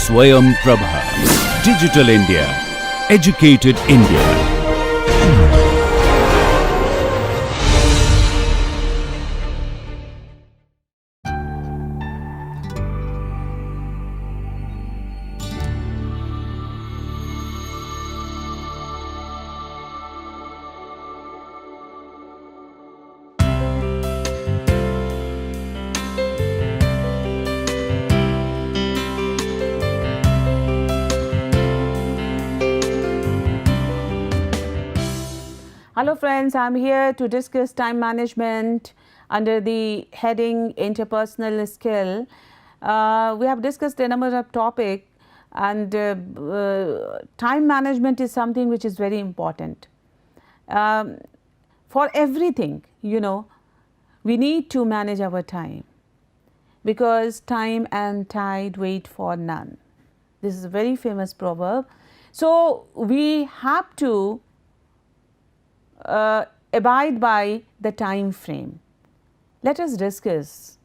Swayam Prabha. Digital India. Educated India. Hello friends, I am here to discuss time management under the heading Interpersonal skill. We have discussed a number of topics, and time management is something which is very important. For everything, we need to manage our time, because time and tide wait for none. This is a very famous proverb. So we have to abide by the time frame. Let us discuss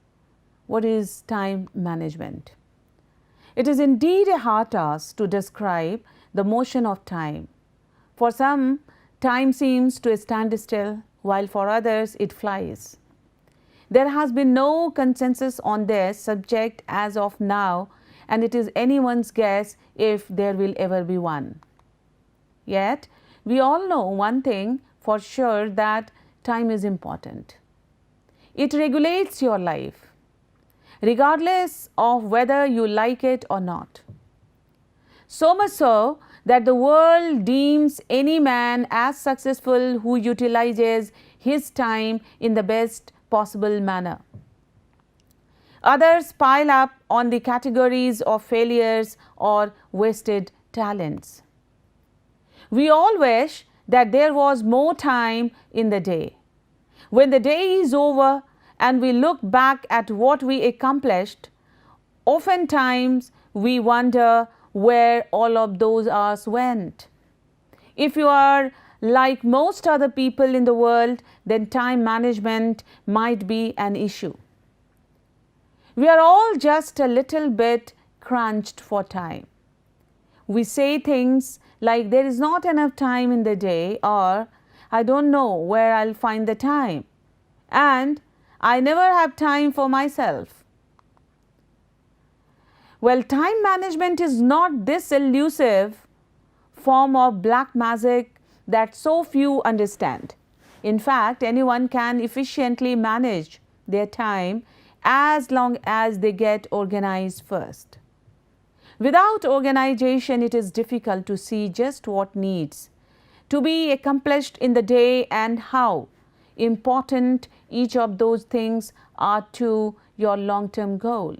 what is time management. It is indeed a hard task to describe the motion of time. For some, time seems to stand still, while for others it flies. There has been no consensus on this subject as of now, and it is anyone's guess if there will ever be one. Yet, we all know one thing for sure, that time is important. It regulates your life, regardless of whether you like it or not. So much so that the world deems any man as successful who utilizes his time in the best possible manner. Others pile up on the categories of failures or wasted talents. We all wish that there was more time in the day. When the day is over and we look back at what we accomplished, oftentimes we wonder where all of those hours went. If you are like most other people in the world, then time management might be an issue. We are all just a little bit crunched for time. We say things like there is not enough time in the day, or I don't know where I'll find the time, and I never have time for myself. Well, time management is not this elusive form of black magic that so few understand. In fact, anyone can efficiently manage their time as long as they get organized first. Without organization, it is difficult to see just what needs to be accomplished in the day and how important each of those things are to your long-term goal.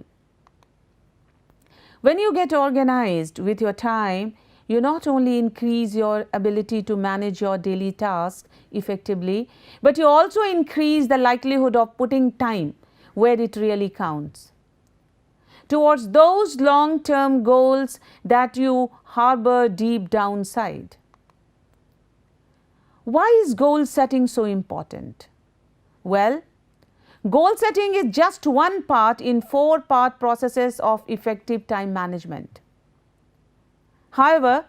When you get organized with your time, you not only increase your ability to manage your daily tasks effectively, but you also increase the likelihood of putting time where it really counts, towards those long-term goals that you harbor deep down inside. Why is goal setting so important? Well, goal setting is just one part in four-part processes of effective time management. However,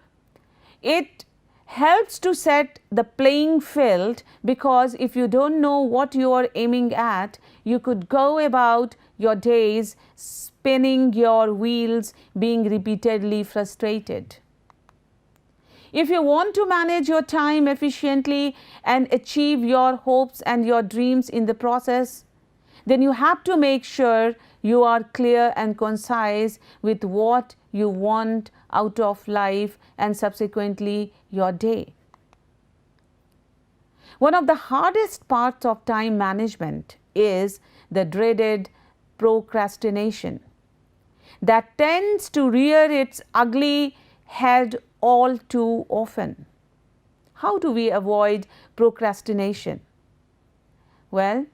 it helps to set the playing field, because if you don't know what you are aiming at, you could go about your days spinning your wheels, being repeatedly frustrated. If you want to manage your time efficiently and achieve your hopes and your dreams in the process, then you have to make sure you are clear and concise with what you want out of life and subsequently your day. One of the hardest parts of time management is the dreaded procrastination that tends to rear its ugly head all too often. How do we avoid procrastination? Well,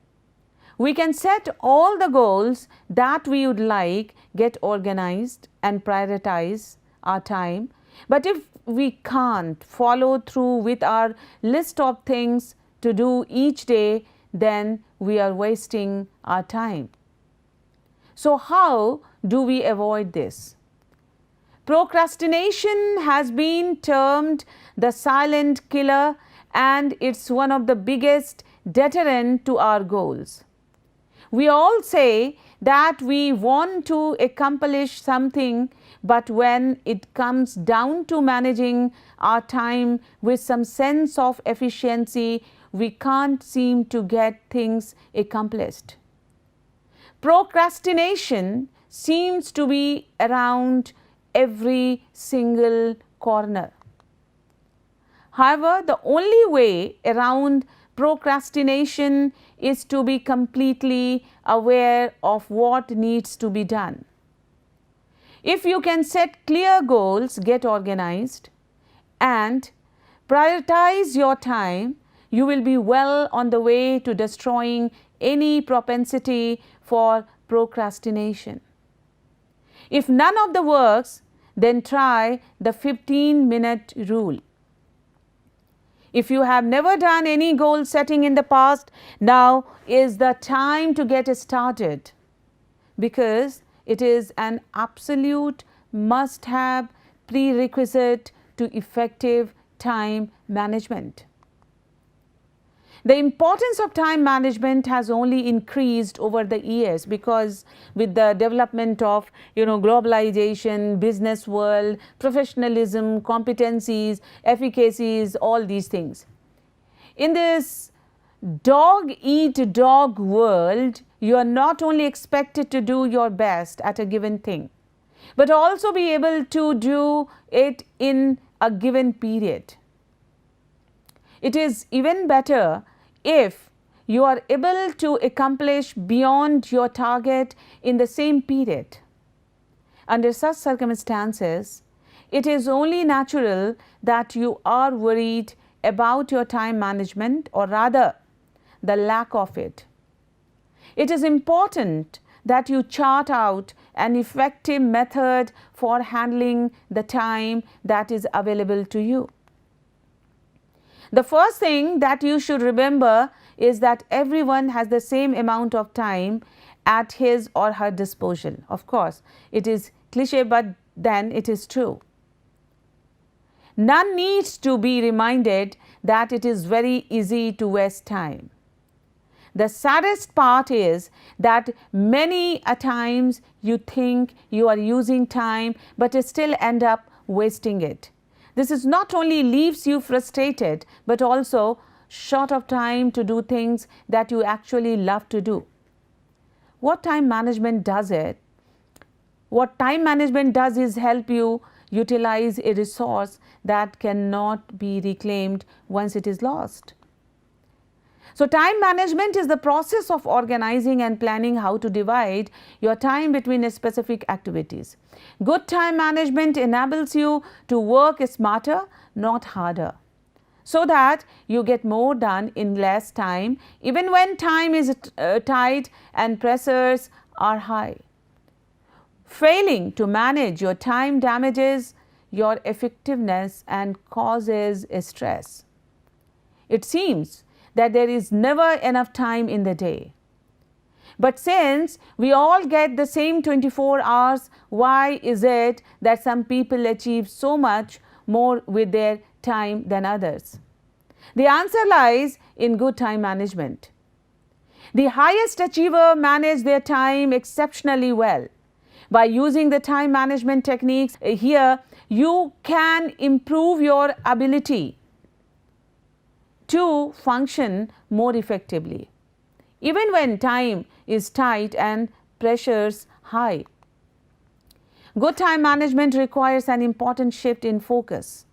we can set all the goals that we would like, get organized and prioritize our time. But if we can't follow through with our list of things to do each day, then we are wasting our time. So how do we avoid this? Procrastination has been termed the silent killer, and it's one of the biggest deterrent to our goals. We all say that we want to accomplish something, but when it comes down to managing our time with some sense of efficiency, we can't seem to get things accomplished. Procrastination seems to be around every single corner. However, the only way around procrastination is to be completely aware of what needs to be done. If you can set clear goals, get organized, and prioritize your time, you will be well on the way to destroying any propensity for procrastination. If none of the works, then try the 15-minute rule. If you have never done any goal setting in the past, now is the time to get started, because it is an absolute must-have prerequisite to effective time management. The importance of time management has only increased over the years, because with the development of globalization, business world, professionalism, competencies, efficacies, all these things. In this dog eat dog world, you are not only expected to do your best at a given thing, but also be able to do it in a given period. It is even better if you are able to accomplish beyond your target in the same period. Under such circumstances, it is only natural that you are worried about your time management, or rather the lack of it. It is important that you chart out an effective method for handling the time that is available to you. The first thing that you should remember is that everyone has the same amount of time at his or her disposal. Of course, it is cliché, but then it is true. None needs to be reminded that it is very easy to waste time. The saddest part is that many a times you think you are using time, but still end up wasting it. This is not only leaves you frustrated, but also short of time to do things that you actually love to do. What time management does is help you utilize a resource that cannot be reclaimed once it is lost. So time management is the process of organizing and planning how to divide your time between specific activities. Good time management enables you to work smarter, not harder, so that you get more done in less time, even when time is tight and pressures are high. Failing to manage your time damages your effectiveness and causes stress. It seems that there is never enough time in the day. But since we all get the same 24 hours, why is it that some people achieve so much more with their time than others? The answer lies in good time management. The highest achiever manage their time exceptionally well. By using the time management techniques here, you can improve your ability to function more effectively, even when time is tight and pressures high. Good time management requires an important shift in focus.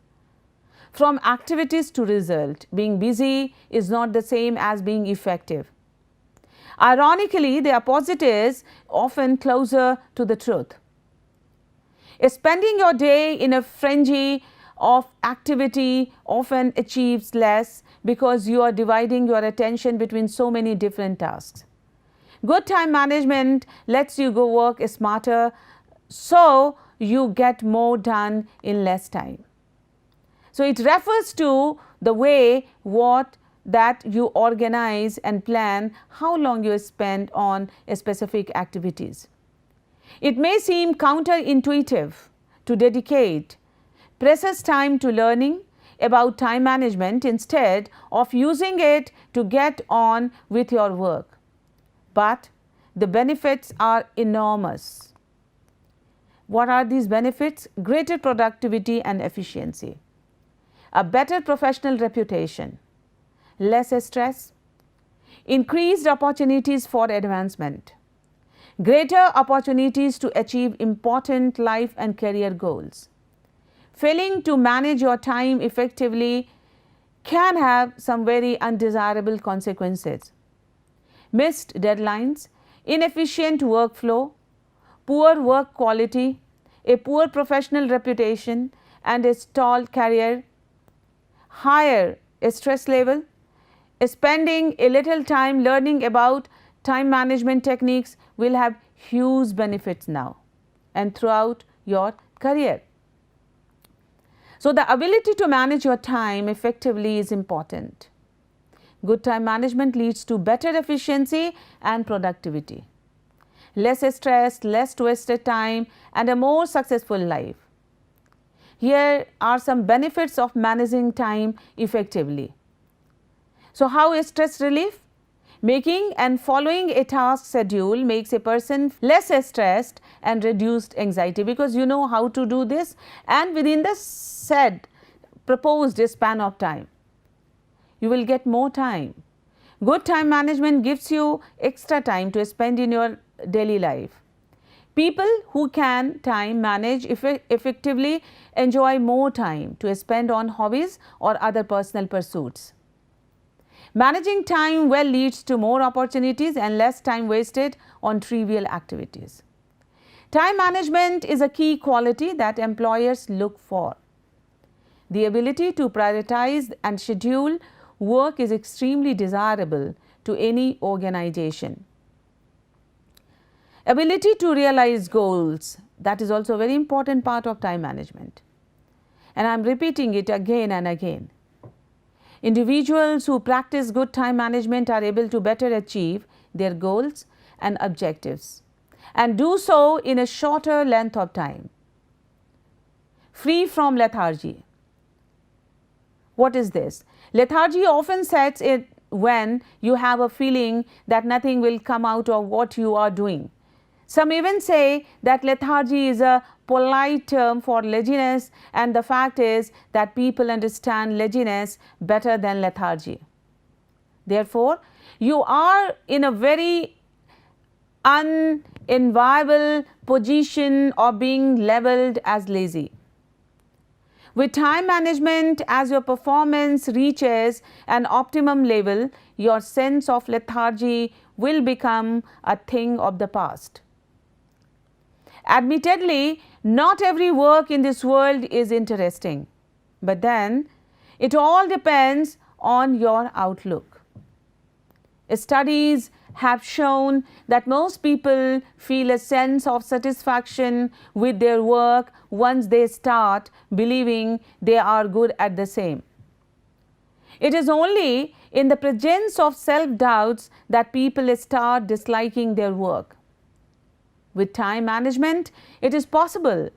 From activities to result, being busy is not the same as being effective. Ironically, the opposite is often closer to the truth. Spending your day in a frenzy of activity often achieves less because you are dividing your attention between so many different tasks. Good time management lets you go work smarter, so you get more done in less time. So it refers to the way that you organize and plan how long you spend on specific activities. It may seem counterintuitive to dedicate precious time to learning about time management instead of using it to get on with your work. But the benefits are enormous. What are these benefits? Greater productivity and efficiency, a better professional reputation, less stress, increased opportunities for advancement, greater opportunities to achieve important life and career goals. Failing to manage your time effectively can have some very undesirable consequences. Missed deadlines, inefficient workflow, poor work quality, a poor professional reputation and a stalled career, higher stress level, spending a little time learning about time management techniques will have huge benefits now and throughout your career. So, the ability to manage your time effectively is important. Good time management leads to better efficiency and productivity, less stress, less wasted time and a more successful life. Here are some benefits of managing time effectively. So, how is stress relief? Making and following a task schedule makes a person less stressed and reduced anxiety, because you know how to do this and within the said proposed span of time. You will get more time. Good time management gives you extra time to spend in your daily life. People who can time manage effectively enjoy more time to spend on hobbies or other personal pursuits. Managing time well leads to more opportunities and less time wasted on trivial activities. Time management is a key quality that employers look for. The ability to prioritize and schedule work is extremely desirable to any organization. Ability to realize goals, that is also a very important part of time management. And I am repeating it again and again. Individuals who practice good time management are able to better achieve their goals and objectives and do so in a shorter length of time. Free from lethargy. What is this? Lethargy often sets in when you have a feeling that nothing will come out of what you are doing. Some even say that lethargy is a polite term for laziness, and the fact is that people understand laziness better than lethargy. Therefore, you are in a very unenviable position of being labeled as lazy. With time management, as your performance reaches an optimum level, your sense of lethargy will become a thing of the past. Admittedly, not every work in this world is interesting, but then it all depends on your outlook. Studies have shown that most people feel a sense of satisfaction with their work once they start believing they are good at the same. It is only in the presence of self-doubts that people start disliking their work. With time management, it is possible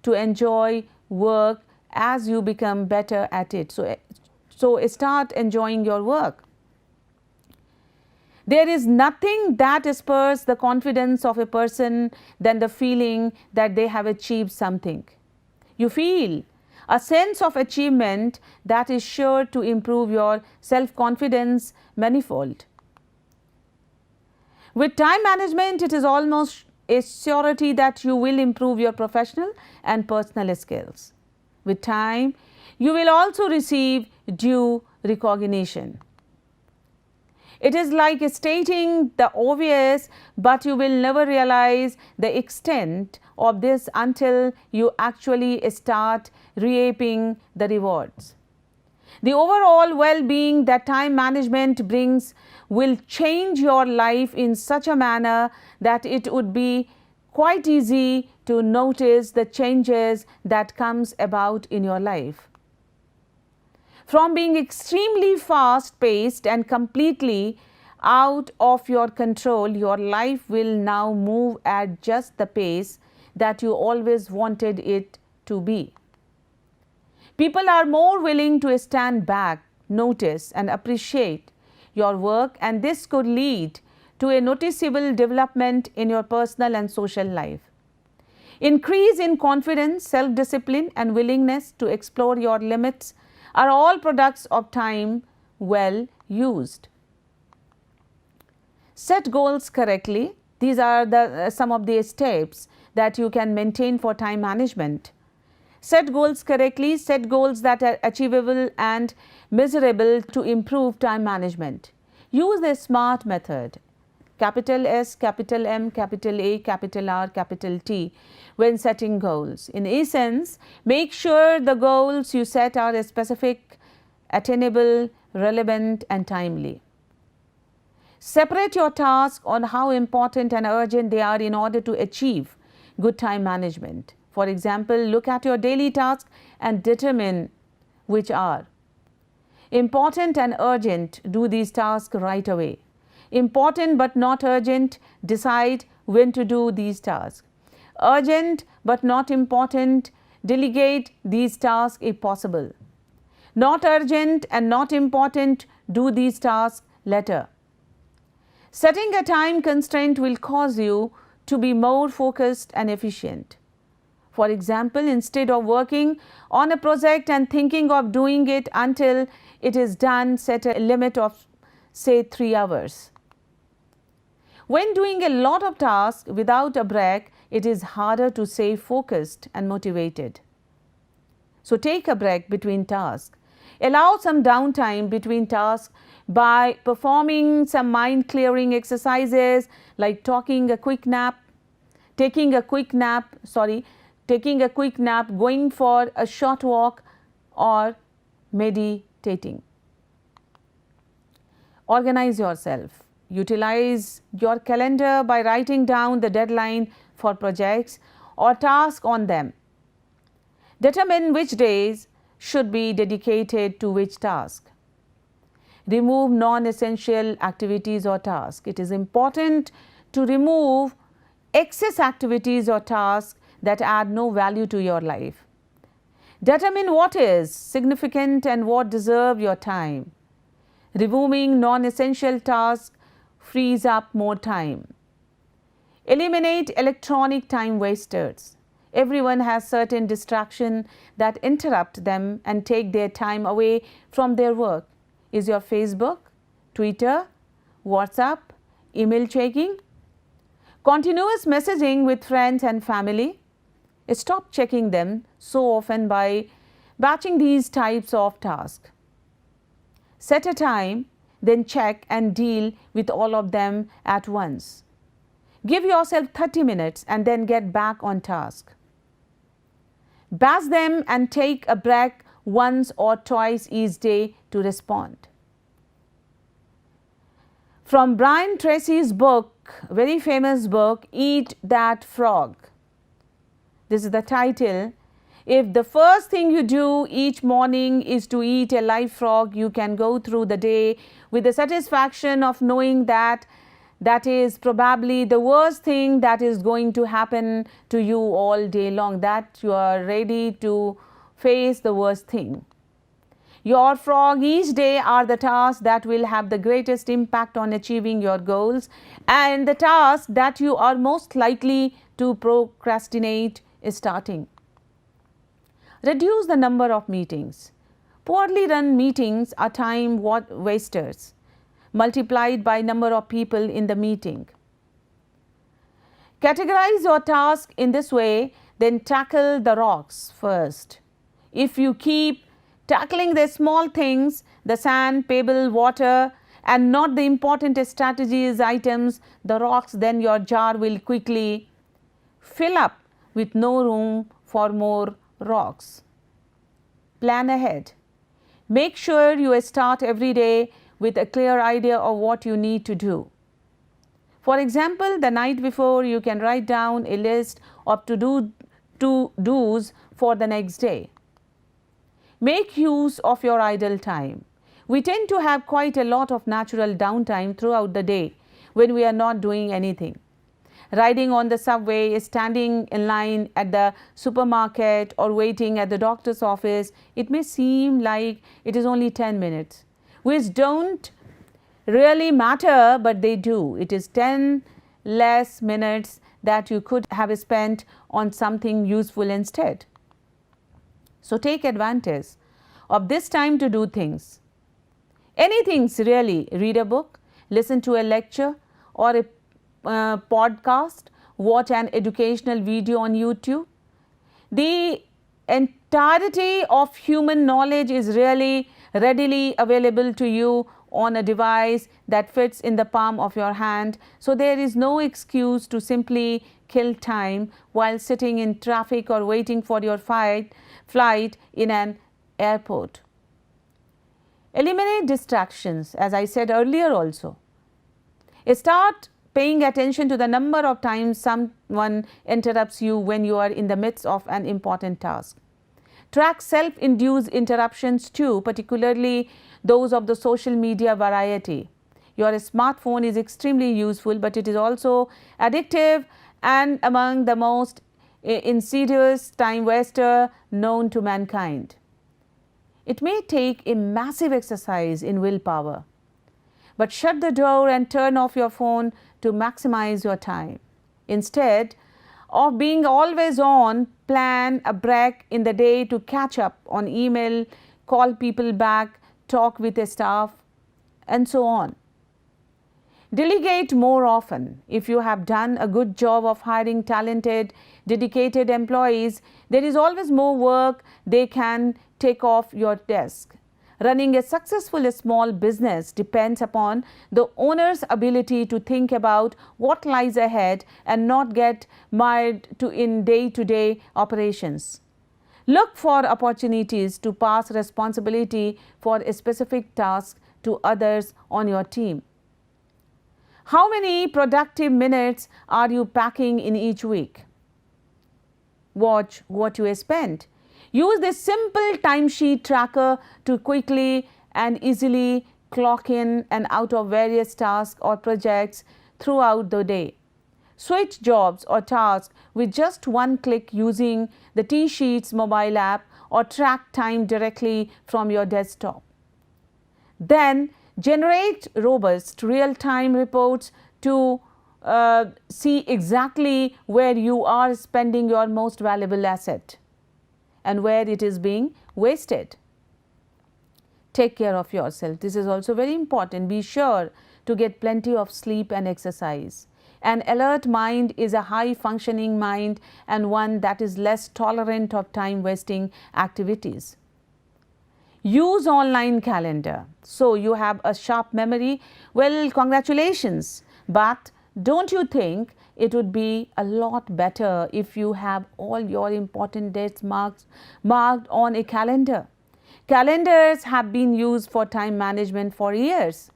to enjoy work as you become better at it. So start enjoying your work. There is nothing that spurs the confidence of a person than the feeling that they have achieved something. You feel a sense of achievement that is sure to improve your self-confidence manifold. With time management, it is almost a surety that you will improve your professional and personal skills. With time, you will also receive due recognition. It is like stating the obvious, but you will never realize the extent of this until you actually start reaping the rewards. The overall well-being that time management brings will change your life in such a manner that it would be quite easy to notice the changes that comes about in your life. From being extremely fast-paced and completely out of your control, your life will now move at just the pace that you always wanted it to be. People are more willing to stand back, notice and appreciate your work, and this could lead to a noticeable development in your personal and social life. Increase in confidence, self-discipline and willingness to explore your limits are all products of time well used. Set goals correctly. These are some of the steps that you can maintain for time management. Set goals correctly. Set goals that are achievable and measurable to improve time management. Use the SMART method. Capital S, capital M, capital A, capital R, capital T when setting goals. In essence, make sure the goals you set are specific, attainable, relevant and timely. Separate your tasks on how important and urgent they are in order to achieve good time management. For example, look at your daily tasks and determine which are important and urgent. Do these tasks right away. Important but not urgent, decide when to do these tasks. Urgent but not important, delegate these tasks if possible. Not urgent and not important, do these tasks later. Setting a time constraint will cause you to be more focused and efficient. For example, instead of working on a project and thinking of doing it until it is done, set a limit of say 3 hours. When doing a lot of tasks without a break, it is harder to stay focused and motivated. So take a break between tasks. Allow some downtime between tasks by performing some mind clearing exercises like taking a quick nap, going for a short walk or meditating. Organize yourself. Utilize your calendar by writing down the deadline for projects or tasks on them. Determine which days should be dedicated to which task. Remove non-essential activities or tasks. It is important to remove excess activities or tasks that add no value to your life. Determine what is significant and what deserve your time. Removing non-essential tasks frees up more time. Eliminate electronic time wasters. Everyone has certain distractions that interrupt them and take their time away from their work. Is your Facebook, Twitter, WhatsApp, email checking? Continuous messaging with friends and family? Stop checking them so often by batching these types of tasks. Set a time, then check and deal with all of them at once. Give yourself 30 minutes and then get back on task. Batch them and take a break once or twice each day to respond. From Brian Tracy's book, very famous book, Eat That Frog. This is the title. If the first thing you do each morning is to eat a live frog, you can go through the day with the satisfaction of knowing that that is probably the worst thing that is going to happen to you all day long, that you are ready to face the worst thing. Your frog each day are the tasks that will have the greatest impact on achieving your goals and the task that you are most likely to procrastinate is starting. Reduce the number of meetings. Poorly run meetings are time wasters multiplied by number of people in the meeting. Categorize your task in this way, then tackle the rocks first. If you keep tackling the small things, the sand, pebble, water, and not the important strategies items, the rocks, then your jar will quickly fill up with no room for more rocks. Plan ahead. Make sure you start every day with a clear idea of what you need to do. For example, the night before you can write down a list of to-dos for the next day. Make use of your idle time. We tend to have quite a lot of natural downtime throughout the day when we are not doing anything. riding on the subway, standing in line at the supermarket, or waiting at the doctor's office, it may seem like it is only 10 minutes, which don't really matter, but they do. It is 10 less minutes that you could have spent on something useful instead. So take advantage of this time to do things. Anything really. Read a book, listen to a lecture or a podcast, watch an educational video on YouTube. The entirety of human knowledge is really readily available to you on a device that fits in the palm of your hand. So there is no excuse to simply kill time while sitting in traffic or waiting for your flight in an airport. Eliminate distractions, as I said earlier also. Start paying attention to the number of times someone interrupts you when you are in the midst of an important task. Track self-induced interruptions too, particularly those of the social media variety. Your smartphone is extremely useful, but it is also addictive and among the most insidious time waster known to mankind. It may take a massive exercise in willpower, but shut the door and turn off your phone to maximize your time. Instead of being always on, plan a break in the day to catch up on email, call people back, talk with the staff, and so on. Delegate more often. If you have done a good job of hiring talented, dedicated employees, there is always more work they can take off your desk. Running a successful small business depends upon the owner's ability to think about what lies ahead and not get mired in day-to-day operations. Look for opportunities to pass responsibility for a specific task to others on your team. How many productive minutes are you packing in each week? Watch what you spent. Use this simple timesheet tracker to quickly and easily clock in and out of various tasks or projects throughout the day. Switch jobs or tasks with just one click using the T-Sheets mobile app or track time directly from your desktop. Then generate robust real-time reports to see exactly where you are spending your most valuable asset and where it is being wasted. Take care of yourself. This is also very important. Be sure to get plenty of sleep and exercise. An alert mind is a high functioning mind and one that is less tolerant of time wasting activities. Use online calendar. So you have a sharp memory. Well, congratulations. But don't you think it would be a lot better if you have all your important dates marked on a calendar? Calendars have been used for time management for years.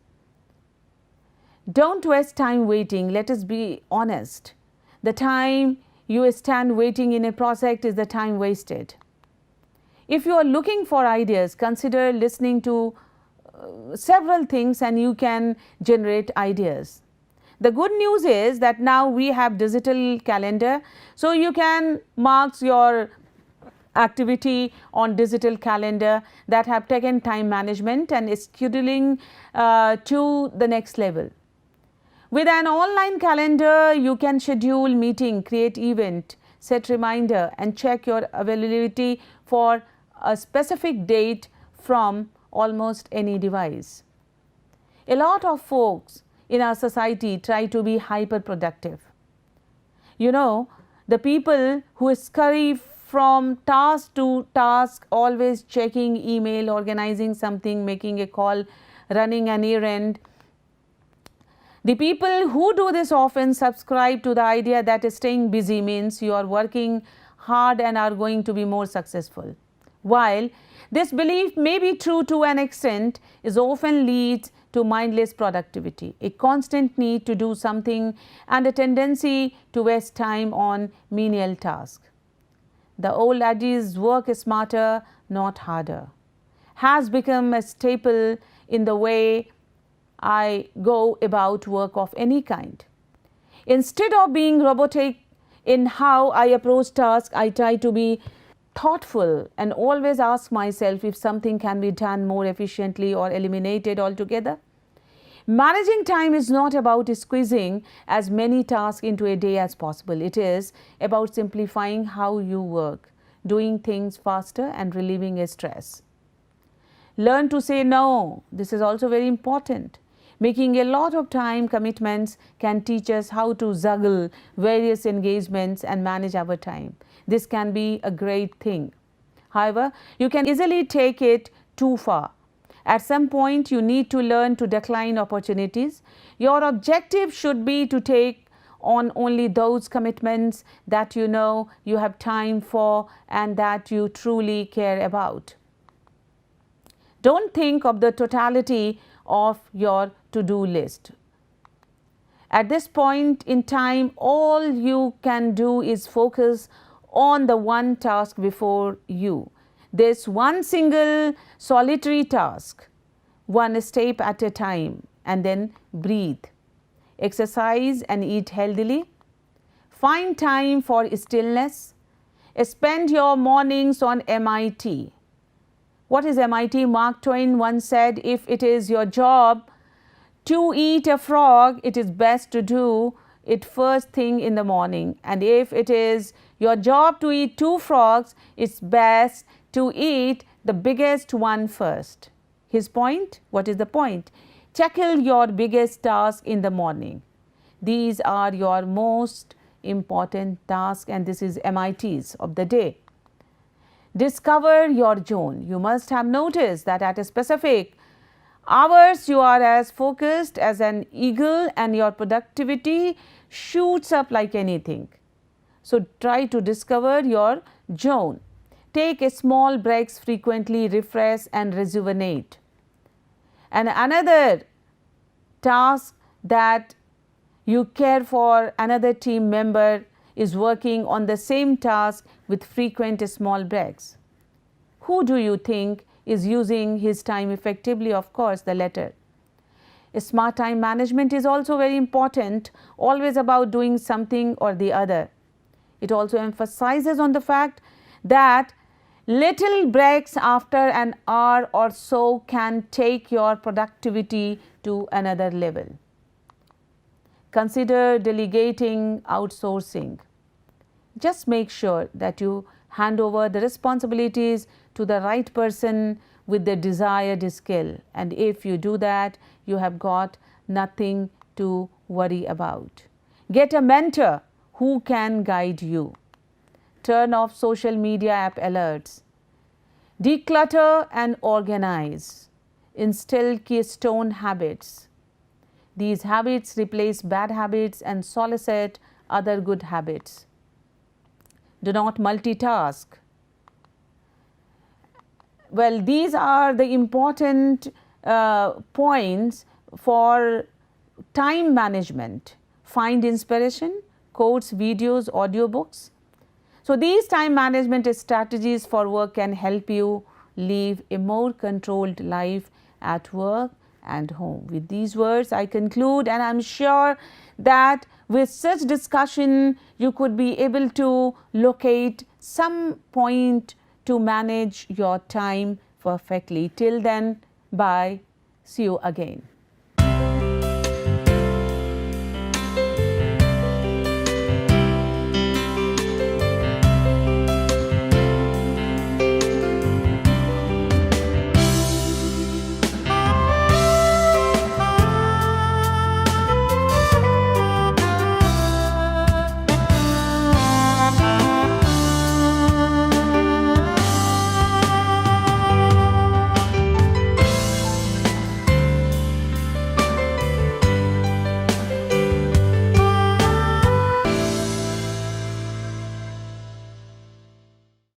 Don't waste time waiting. Let us be honest. The time you stand waiting in a project is the time wasted. If you are looking for ideas, consider listening to several things and you can generate ideas. The good news is that now we have digital calendar, so you can mark your activity on digital calendar that have taken time management and scheduling to the next level. With an online calendar, you can schedule meeting, create event, set reminder and check your availability for a specific date from almost any device. A lot of folks in our society try to be hyper productive. You know, the people who scurry from task to task, always checking email, organizing something, making a call, running an errand. The people who do this often subscribe to the idea that staying busy means you are working hard and are going to be more successful. While this belief may be true to an extent, it often leads to mindless productivity, a constant need to do something and a tendency to waste time on menial tasks. The old adage, work smarter, not harder, has become a staple in the way I go about work of any kind. Instead of being robotic in how I approach tasks, I try to be thoughtful and always ask myself if something can be done more efficiently or eliminated altogether. Managing time is not about squeezing as many tasks into a day as possible. It is about simplifying how you work, doing things faster and relieving a stress. Learn to say no. This is also very important. Making a lot of time commitments can teach us how to juggle various engagements and manage our time. This can be a great thing. However, you can easily take it too far. At some point, you need to learn to decline opportunities. Your objective should be to take on only those commitments that you know you have time for and that you truly care about. Don't think of the totality of your to-do list. At this point in time, all you can do is focus on the one task before you. This one single solitary task, one step at a time, and then breathe. Exercise and eat healthily. Find time for stillness. Spend your mornings on MIT. What is MIT? Mark Twain once said, if it is your job to eat a frog, it is best to do it first thing in the morning. And if it is your job to eat 2 frogs, it's best to eat the biggest one first. His point? What is the point? Tackle your biggest task in the morning. These are your most important tasks, and this is MITs of the day. Discover your zone. You must have noticed that at a specific hours you are as focused as an eagle and your productivity shoots up like anything. So try to discover your zone. Take small breaks frequently, refresh and rejuvenate. And another task that you care for, another team member is working on the same task with frequent small breaks. Who do you think is using his time effectively? Of course, the latter. Smart time management is also very important, always about doing something or the other. It also emphasizes on the fact that little breaks after an hour or so can take your productivity to another level. Consider delegating, outsourcing. Just make sure that you hand over the responsibilities to the right person with the desired skill. And if you do that, you have got nothing to worry about. Get a mentor who can guide you. Turn off social media app alerts. Declutter and organize. Instill keystone habits. These habits replace bad habits and solicit other good habits. Do not multitask. Well, these are the important points for time management. Find inspiration, quotes, videos, audiobooks. So these time management strategies for work can help you live a more controlled life at work and home. With these words, I conclude, and I'm sure that with such discussion, you could be able to locate some point to manage your time perfectly. Till then, bye. See you again.